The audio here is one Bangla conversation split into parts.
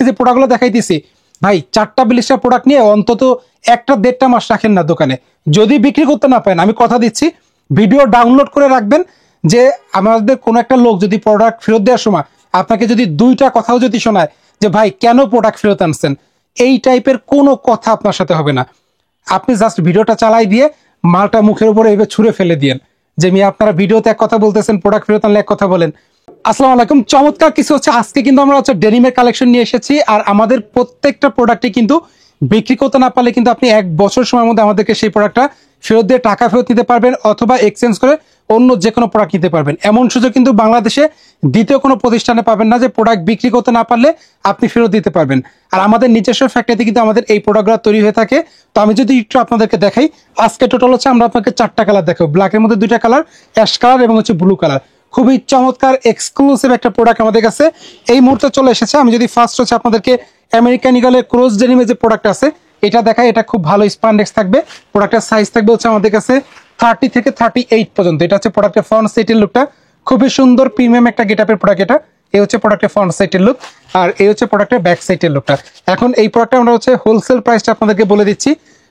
আজকে যে প্রোডাক্টগুলো দেখাইতেছি ভাই 4টা 42টা প্রোডাক্ট নিয়ে অন্তত 1.5 মাস রাখেন না দোকানে, যদি বিক্রি করতে না পারেন আমি কথা দিচ্ছি ভিডিও ডাউনলোড করে রাখবেন যে আমাদের কোনো একটা লোক যদি প্রোডাক্ট ফেরত দেওয়ার সময় আপনাকে যদি 2টা কথাও যদি শোনায় যে ভাই কেন প্রোডাক্ট ফেরত আনছেন, এই টাইপের কোনো কথা আপনার সাথে হবে না। আপনি জাস্ট ভিডিওটা চালাই দিয়ে মালটা মুখের উপরে এভাবে ছুঁড়ে ফেলে দিয়েন যে মিয়া আপনারা ভিডিওতে এক কথা বলতেছেন, প্রোডাক্ট ফেরত আনলে এক কথা বলেন। আসসালামু আলাইকুম, চমৎকার কিছু হচ্ছে আজকে কিন্তু আমরা হচ্ছে ডেনিমের কালেকশন নিয়ে এসেছি। আর আমাদের প্রত্যেকটা প্রোডাক্টে কিন্তু বিক্রি করতে না পারলে কিন্তু আপনি 1 বছর সময়ের মধ্যে আমাদেরকে সেই প্রোডাক্টটা ফেরত দিয়ে টাকা ফেরত নিতে পারবেন, অথবা এক্সচেঞ্জ করে অন্য যে কোনো প্রোডাক্ট নিতে পারবেন। এমন সুযোগ কিন্তু বাংলাদেশে দ্বিতীয় কোনো প্রতিষ্ঠানে পাবেন না যে প্রোডাক্ট বিক্রি করতে না পারলে আপনি ফেরত দিতে পারবেন। আর আমাদের নিজস্ব ফ্যাক্টরিতে কিন্তু আমাদের এই প্রোডাক্টগুলো তৈরি হয়ে থাকে। তো আমি যদি একটু আপনাদেরকে দেখাই, আজকে টোটাল হচ্ছে আমরা আপনাকে 4টা কালার দেখাবো, ব্ল্যাকের মধ্যে 2টা কালার, অ্যাশ কালার এবং হচ্ছে ব্লু কালার। খুবই চমৎকার এক্সক্লুসিভ একটা প্রোডাক্ট আমাদের কাছে এই মুহূর্তে চলে এসেছে। আমি যদি ফার্স্ট হচ্ছে আপনাদেরকে আমেরিকান ইগলের ক্রস ডেনিমের যে প্রোডাক্ট আছে এটা দেখাই, এটা খুব ভালো স্পান্ডেক্স থাকবে। প্রোডাক্টের সাইজ থাকবে হচ্ছে আমাদের কাছে 30 থেকে 38 পর্যন্ত। এটা হচ্ছে প্রোডাক্টের ফ্রন্ট সাইডের লুকটা, খুবই সুন্দর প্রিমিয়াম একটা গেটআপের প্রোডাক্ট। এটা এই হচ্ছে প্রোডাক্টের ফ্রন্ট সাইডের লুক, আর এই হচ্ছে প্রোডাক্টের ব্যাক সাইডের লুকটা। এখন এই প্রোডাক্টটা আমরা হচ্ছে হোলসেল প্রাইসটা আপনাদেরকে বলে দিচ্ছি।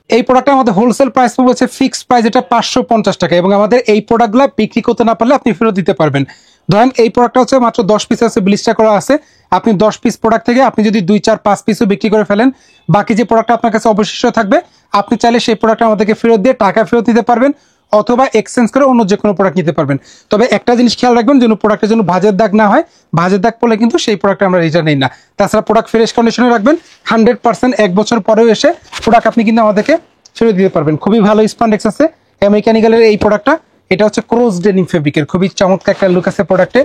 এই প্রোডাক্টটা আমাদের হোলসেল প্রাইস হচ্ছে ফিক্সড প্রাইস, এটা 550 টাকা, এবং আমাদের এই প্রোডাক্টগুলো বিক্রি করতে না পারলে আপনি ফেরত দিতে পারবেন। ধরেন এই প্রোডাক্টটা হচ্ছে মাত্র 10 পিস আছে, ব্লিস্টার করা আছে। আপনি 10 পিস প্রোডাক্ট থেকে আপনি যদি 2 4 5 পিসও বিক্রি করে ফেলেন, বাকি যে প্রোডাক্টটা আপনার কাছে অবশিষ্ট থাকবে আপনি চাইলে সেই প্রোডাক্টটা আমাদেরকে ফেরত দিয়ে টাকা ফেরত দিতে পারবেন, অথবা এক্সচেঞ্জ করে অন্য যে কোনো প্রোডাক্ট নিতে পারবেন। তবে একটা জিনিস খেয়াল রাখবেন যেন প্রোডাক্টের জন্য ভাঁজের দাগ না হয়, ভাঁজের দাগ পড়লে কিন্তু সেই প্রোডাক্ট আমরা রিটার্ন নিই না। তাছাড়া প্রোডাক্ট ফ্রেশ কন্ডিশনে রাখবেন, 100% 1 বছর পরেও এসে প্রোডাক্ট আপনি কিন্তু আমাদেরকে ফেরত দিতে পারবেন। খুবই ভালো স্পান্ডেক্স আছে আমেরিকান ইগলের এই প্রোডাক্টটা। এটা হচ্ছে ক্রস ডেনিম ফেব্রিকের, খুবই চমৎকার একটা লুক আছে প্রোডাক্টে।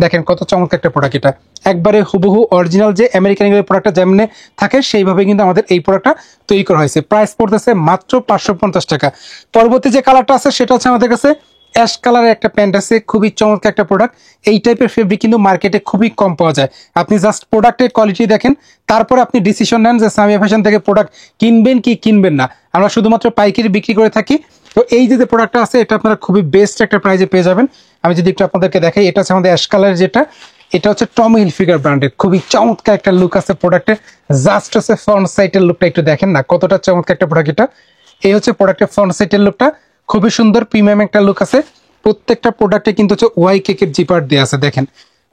দেখেন কত চমৎকার একটা প্রোডাক্ট, এটা একবারে হুবহু অরিজিনাল যে আমেরিকান ইগলের প্রোডাক্টটা যেমন থাকে সেইভাবে কিন্তু আমাদের এই প্রোডাক্টটা তৈরি করা হয়েছে। প্রাইস পড়তেছে মাত্র 550 টাকা। পরবর্তী যে কালারটা আছে সেটা হচ্ছে আমাদের কাছে অ্যাশ কালারের একটা প্যান্ট আছে, খুবই চমৎকার একটা প্রোডাক্ট। এই টাইপের ফেব্রিক কিন্তু মার্কেটে খুবই কম পাওয়া যায়। আপনি জাস্ট প্রোডাক্টের কোয়ালিটি দেখেন, তারপরে আপনি ডিসিশন নেন যে সামিয়া ফ্যাশন থেকে প্রোডাক্ট কিনবেন কি কিনবেন না। আমরা শুধুমাত্র পাইকারি বিক্রি করে থাকি। তো এই যে প্রোডাক্টটা আছে এটা আপনারা খুবই বেস্ট একটা প্রাইসে পেয়ে যাবেন। আমি যদি একটু আপনাদেরকে দেখাই, এটা হচ্ছে আমাদের অ্যাশ কালারের যেটা, এটা হচ্ছে টমি হিলফিগার ব্র্যান্ডের, খুবই চমৎকার একটা লুক আছে প্রোডাক্টের। জাস্ট হচ্ছে ফ্রন্ট সাইডের লুকটা একটু দেখেন না কতটা চমৎকার একটা প্রোডাক্ট এটা। এই হচ্ছে প্রোডাক্টের ফ্রন্ট সাইডের লুকটা, খুবই সুন্দর প্রিমিয়াম একটা লুক আছে। প্রত্যেকটা প্রোডাক্টে কিন্তু হচ্ছে ওয়াই কেকের জিপার দেওয়া আছে, দেখেন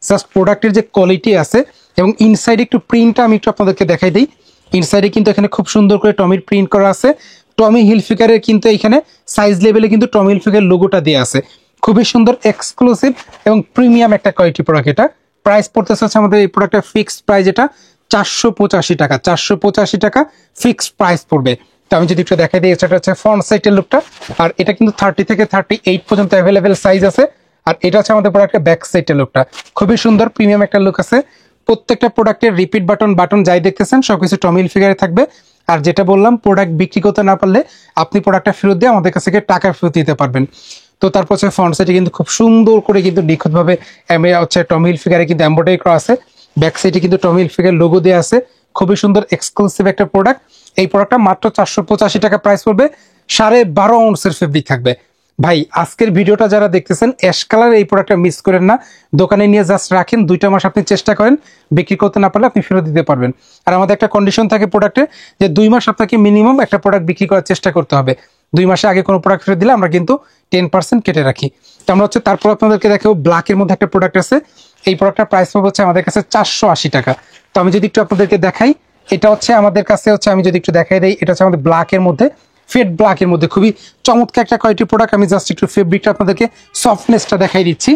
জাস্ট প্রোডাক্টের যে কোয়ালিটি আছে। এবং ইনসাইডে একটু প্রিন্টটা আমি একটু আপনাদেরকে দেখাই দিই। ইনসাইডে কিন্তু এখানে খুব সুন্দর করে টমির প্রিন্ট করা আছে। টমি হিলফিগারের কিন্তু এখানে সাইজ লেভেলে কিন্তু টমি হিলফিগার লোগোটা দেওয়া আছে। খুবই সুন্দর এক্সক্লুসিভ এবং প্রিমিয়াম একটা কোয়ালিটি প্রোডাক্ট। এটা প্রাইস পড়তেছে হচ্ছে আমাদের এই প্রোডাক্টের ফিক্সড প্রাইস, এটা 485 টাকা। 485 টাকা ফিক্সড প্রাইস পড়বে। তো আমি যদি একটু দেখাই দিই, এটা হচ্ছে ফ্রন্ট সাইডের লুকটা, আর এটা কিন্তু 30 থেকে 38 পর্যন্ত অ্যাভেলেবেল সাইজ আছে। আর এটা হচ্ছে আমাদের প্রোডাক্টের ব্যাক সাইডের লুকটা, খুবই সুন্দর প্রিমিয়াম একটা লুক আছে। প্রত্যেকটা প্রোডাক্টের রিপিট বাটন যাই দেখতেছেন সবকিছু টমি হিলফিগারে থাকবে। আর যেটা বললাম, প্রোডাক্ট বিক্রি করতে না পারলে আপনি প্রোডাক্টটা ফেরত দিয়ে আমাদের কাছ থেকে টাকা ফেরত দিতে পারবেন। তো তারপর হচ্ছে ফ্রন্ট সাইডে কিন্তু খুব সুন্দর করে কিন্তু নিখুঁতভাবে হচ্ছে টমি হিলফিগারে কিন্তু এমব্রয়ডারি করা আছে। ব্যাক সাইডে কিন্তু টমি হিলফিগার লোগো দেওয়া আছে। খুবই সুন্দর এক্সক্লুসিভ একটা প্রোডাক্ট। এই প্রোডাক্টটা মাত্র 485 টাকা প্রাইস পড়বে। 12.5 আউন্সের ফেব্রিক থাকবে। ভাই আজকের ভিডিওটা যারা দেখতেছেন অ্যাশ কালার এই প্রোডাক্টটা মিস করেন না, দোকানে নিয়ে জাস্ট রাখেন, 2টা মাস আপনি চেষ্টা করেন, বিক্রি করতে না পারলে আপনি ফেরত দিতে পারবেন। আর আমাদের একটা কন্ডিশন থাকে প্রোডাক্টে যে 2 মাস আপনাকে মিনিমাম একটা প্রোডাক্ট বিক্রি করার চেষ্টা করতে হবে। 2 মাসে আগে কোনো প্রোডাক্ট ফেরত দিলে আমরা কিন্তু 10% কেটে রাখি। তো আমরা হচ্ছে তারপর আপনাদেরকে দেখাবো ব্ল্যাকের মধ্যে একটা প্রোডাক্ট আছে। এই প্রোডাক্টটার প্রাইস হচ্ছে আমাদের কাছে 480 টাকা। তো আমি যদি একটু আপনাদেরকে দেখাই, এটা হচ্ছে আমাদের কাছে হচ্ছে, আমি যদি একটু দেখাই দিই, এটা হচ্ছে আমাদের ব্ল্যাকের মধ্যে, ফেড ব্ল্যাকের মধ্যে খুবই চমৎকার একটা কোয়ালিটি প্রোডাক্ট। আমি জাস্ট একটু ফেব্রিকটা আপনাদেরকে সফটনেসটা দেখাই দিচ্ছি।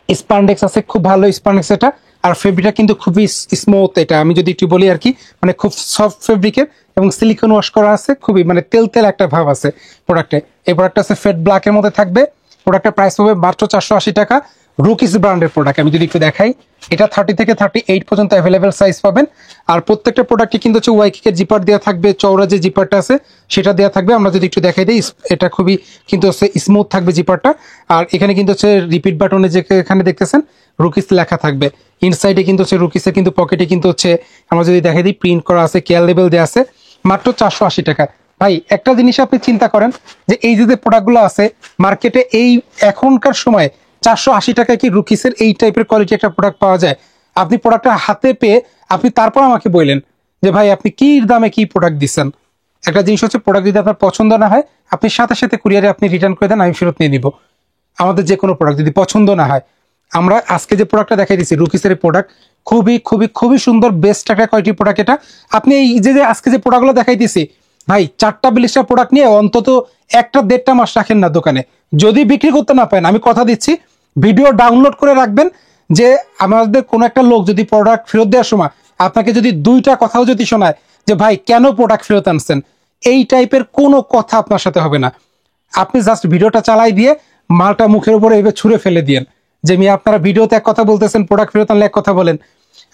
স্পান্ডেক্স আছে, খুব ভালো স্পান্ডেক্স এটা। আর ফেব্রিকটা কিন্তু খুবই স্মুথ। এটা আমি যদি একটু বলি আর কি, মানে খুব সফট ফেব্রিকের এবং সিলিকন ওয়াশ করা আছে, খুবই মানে তেল তেল একটা ভাব আছে প্রোডাক্টে। এই প্রোডাক্টটা আছে ফেড ব্ল্যাকের মধ্যে থাকবে। প্রোডাক্টের প্রাইস হবে মাত্র 480 টাকা। রুকিস ব্র্যান্ডের প্রোডাক্ট। আমি যদি একটু দেখাই, এটা 30 থেকে 38 পর্যন্ত অ্যাভেলেবেল সাইজ পাবেন। আর প্রত্যেকটা প্রোডাক্টে কিন্তু হচ্ছে ওয়াই কেকের জিপার দেওয়া থাকবে, চওড়া যে জিপারটা আছে সেটা দেওয়া থাকবে। আমরা যদি একটু দেখাই দিই, এটা খুবই কিন্তু হচ্ছে স্মুথ থাকবে জিপারটা। আর এখানে কিন্তু হচ্ছে রিপিট বাটনে যে এখানে দেখতেছেন রুকিস লেখা থাকবে। ইনসাইডে কিন্তু হচ্ছে রুকিসের কিন্তু পকেটে কিন্তু হচ্ছে আমরা যদি দেখাই দিই প্রিন্ট করা আছে, কেয়ার লেবেল দেওয়া আছে। মাত্র 480 টাকা। ভাই একটা জিনিস আপনি চিন্তা করেন যে এই যে প্রোডাক্টগুলো আছে মার্কেটে, এই এখনকার সময় 480 টাকায় কি রুকিসের এই টাইপের কোয়ালিটি একটা প্রোডাক্ট পাওয়া যায়? আপনি প্রোডাক্টটা হাতে পেয়ে আপনি তারপর আমাকে বললেন যে ভাই আপনি কি দামে কি প্রোডাক্ট দিচ্ছেন। একটা জিনিস হচ্ছে প্রোডাক্ট যদি আপনার পছন্দ না হয় আপনি সাথে সাথে কুরিয়ারে আপনি রিটার্ন করে দেন, আমি ফেরত নিয়ে নিব। আমাদের যে কোনো প্রোডাক্ট যদি পছন্দ না হয়, আমরা আজকে যে প্রোডাক্টটা দেখাই দিচ্ছি রুকিসের প্রোডাক্ট, খুবই খুবই খুবই সুন্দর বেস্ট একটা কোয়ালিটি প্রোডাক্ট। এটা আপনি এই যে আজকে যে প্রোডাক্টগুলো দেখাই দিচ্ছি ভাই 4টা-40টা প্রোডাক্ট নিয়ে অন্তত 1-1.5 মাস রাখেন না দোকানে। যদি বিক্রি করতে না পারেন আমি কথা দিচ্ছি ভিডিও ডাউনলোড করে রাখবেন, যে আমাদের কোনো একটা লোক যদি প্রোডাক্ট ফেরত দেওয়ার সময় আপনাকে যদি 2টা কথাও যদি শোনায় যে ভাই কেন প্রোডাক্ট ফেরত আনছেন, এই টাইপের কোনো কথা আপনার সাথে হবে না। আপনি জাস্ট ভিডিওটা চালাই দিয়ে মালটা মুখের উপরে এভাবে ছুঁড়ে ফেলে দিয়েন যে মিয়া আপনারা ভিডিওতে এক কথা বলতেছেন, প্রোডাক্ট ফেরত আনলে এক কথা বলেন।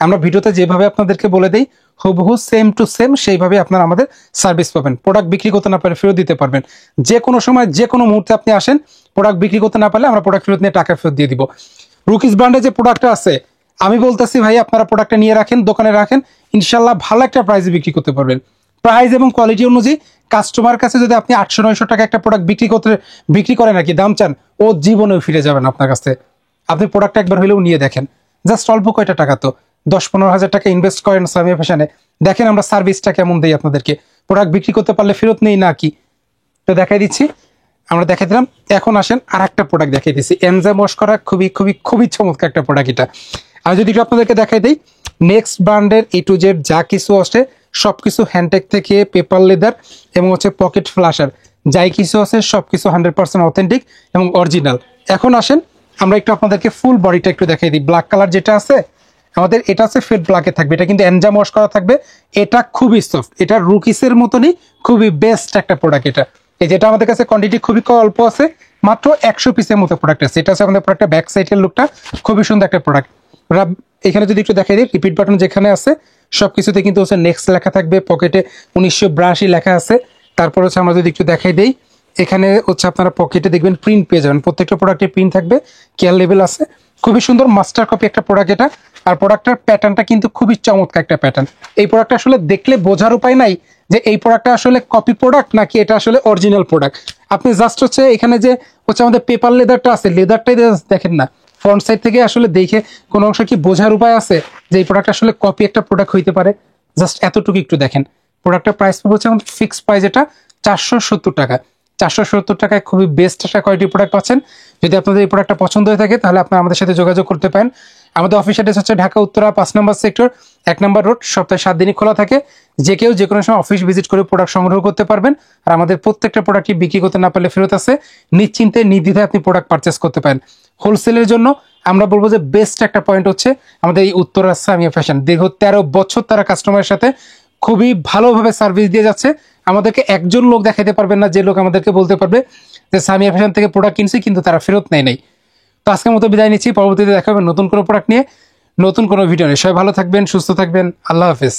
আমরা ভিডিওতে যেভাবে আপনাদেরকে বলে দেই হুবহু সেম টু সেম সেইভাবে আপনারা আমাদের সার্ভিস পাবেন। প্রোডাক্ট বিক্রি করতে না পারলে ফেরত দিতে পারবেন। যে কোনো সময় যে কোনো মুহূর্তে আপনি আসেন, প্রোডাক্ট বিক্রি করতে না পারলে আমরা প্রোডাক্ট ফেরত নিয়ে টাকা ফেরত দিয়ে দিব। রুকিস ব্র্যান্ডের যে প্রোডাক্টটা আছে আমি বলতেছি ভাই আপনারা প্রোডাক্টটা নিয়ে রাখেন, দোকানে রাখেন, ইনশাল্লাহ ভালো একটা প্রাইসে বিক্রি করতে পারবেন। প্রাইস এবং কোয়ালিটি অনুযায়ী কাস্টমার কাছে যদি আপনি 800-900 টাকা একটা প্রোডাক্ট বিক্রি করেন আর কি দাম চান, ও জীবনেও ফিরে যাবেন আপনার কাছে। আপনি প্রোডাক্টটা একবার হলেও নিয়ে দেখেন, জাস্ট অল্প কয়টা টাকা তো 10-15 হাজার টাকা ইনভেস্ট করেন সামিয়া ফ্যাশনে, দেখেন আমরা সার্ভিসটা কেমন দিই আপনাদেরকে। প্রোডাক্ট বিক্রি করতে পারলে ফেরত নেই না কি, তো দেখাই দিচ্ছি। আমরা দেখাই দিলাম। এখন আসেন আর একটা প্রোডাক্ট দেখাই দিচ্ছি, এনজাইম ওয়াশ করা খুবই খুবই খুবই চমৎকার একটা প্রোডাক্ট এটা। আমি যদি একটু আপনাদেরকে দেখাই দিই, নেক্সট ব্র্যান্ডের A to Z যা কিছু আছে সবকিছু হ্যান্ডটেক থেকে পেপার লেদার এবং হচ্ছে পকেট ফ্লাশার যাই কিছু আছে সবকিছু 100% অথেন্টিক এবং অরিজিনাল। এখন আসেন আমরা একটু আপনাদেরকে ফুল বডিটা একটু দেখাই দিই। ব্ল্যাক কালার যেটা আছে আমাদের এটা আছে ফেড ব্ল্যাকে থাকবে, এটা কিন্তু এনজাইম ওয়াশ করা থাকবে। এটা খুবই সফট, এটা রুকিসের মতনই খুবই বেস্ট একটা প্রোডাক্ট। এটা এই যেটা আমাদের কাছে কোয়ান্টিটি খুবই অল্প আছে, মাত্র 100 পিসের মতো প্রোডাক্ট আছে। এটা আছে আমাদের প্রোডাক্টের ব্যাক সাইডের লুকটা, খুবই সুন্দর একটা প্রোডাক্ট। এখানে যদি একটু দেখাই দিই রিপিট বাটন যেখানে আছে সবকিছুতে কিন্তু হচ্ছে নেক্সট লেখা থাকবে, পকেটে 1982 লেখা আছে। তারপর হচ্ছে আমরা যদি একটু দেখাই দিই এখানে হচ্ছে আপনারা পকেটে দেখবেন প্রিন্ট পেয়ে যাবেন, প্রত্যেকটা প্রোডাক্টে প্রিন্ট থাকবে, কেয়ার লেভেল আছে। খুবই সুন্দর মাস্টার কপি একটা প্রোডাক্ট এটা। আর প্রোডাক্টের প্যাটার্নটা কিন্তু খুবই চমৎকার একটা প্যাটার্ন। এই প্রোডাক্টটা আসলে দেখলে বোঝার উপায় নাই যে এই প্রোডাক্টটা আসলে কপি প্রোডাক্ট নাকি এটা আসলে অরিজিনাল প্রোডাক্ট। আপনি জাস্ট হচ্ছে এখানে যে হচ্ছে আমাদের পেপার লেদারটা আছে, লেদারটাই দেখেন না, ফ্রন্ট সাইড থেকে আসলে দেখে কোনো অংশ কি বোঝার উপায় আছে যে এই প্রোডাক্ট আসলে কপি একটা প্রোডাক্ট হইতে পারে? জাস্ট এতটুকু একটু দেখেন। প্রোডাক্টের প্রাইস হচ্ছে আমাদের ফিক্সড প্রাইস, এটা 470 টাকা। 470 টাকায় খুবই বেস্ট একটা কোয়ালিটি প্রোডাক্ট পাচ্ছেন। যদি আপনাদের এই প্রোডাক্টটা পছন্দ হয়ে থাকে তাহলে আপনারা আমাদের সাথে যোগাযোগ করতে পারেন। আমাদের অফিস অ্যাড্রেস হচ্ছে ঢাকা উত্তরা 5 নম্বর সেক্টর 1 নম্বর রোড। সপ্তাহে 7 দিনই খোলা থাকে, যে কেউ যে কোনো সময় অফিস ভিজিট করে প্রোডাক্ট সংগ্রহ করতে পারবেন। আর আমাদের প্রত্যেকটা প্রোডাক্টই বিক্রি করতে না পারলে ফেরত আছে, নিশ্চিন্তে নির্দ্বিধায় আপনি প্রোডাক্ট পারচেস করতে পারেন। হোলসেলের জন্য আমরা বলবো যে বেস্ট একটা পয়েন্ট হচ্ছে আমাদের এই উত্তরা সামিয়া ফ্যাশন। দীর্ঘ 13 বছর তারা কাস্টমারের সাথে খুবই ভালোভাবে সার্ভিস দিয়ে যাচ্ছে। আমাদেরকে একজন লোক দেখাইতে পারবেন না যে লোক আমাদেরকে বলতে পারবে যে সামিয়া ফ্যাশন থেকে প্রোডাক্ট কিনছি কিন্তু তারা ফেরত নেয় নাই। তো আজকের মতো বিদায় নিচ্ছি, পরবর্তীতে দেখা হবে নতুন কোনো প্রোডাক্ট নিয়ে, নতুন কোনো ভিডিও নিয়ে। সবাই ভালো থাকবেন, সুস্থ থাকবেন, আল্লাহ হাফেজ।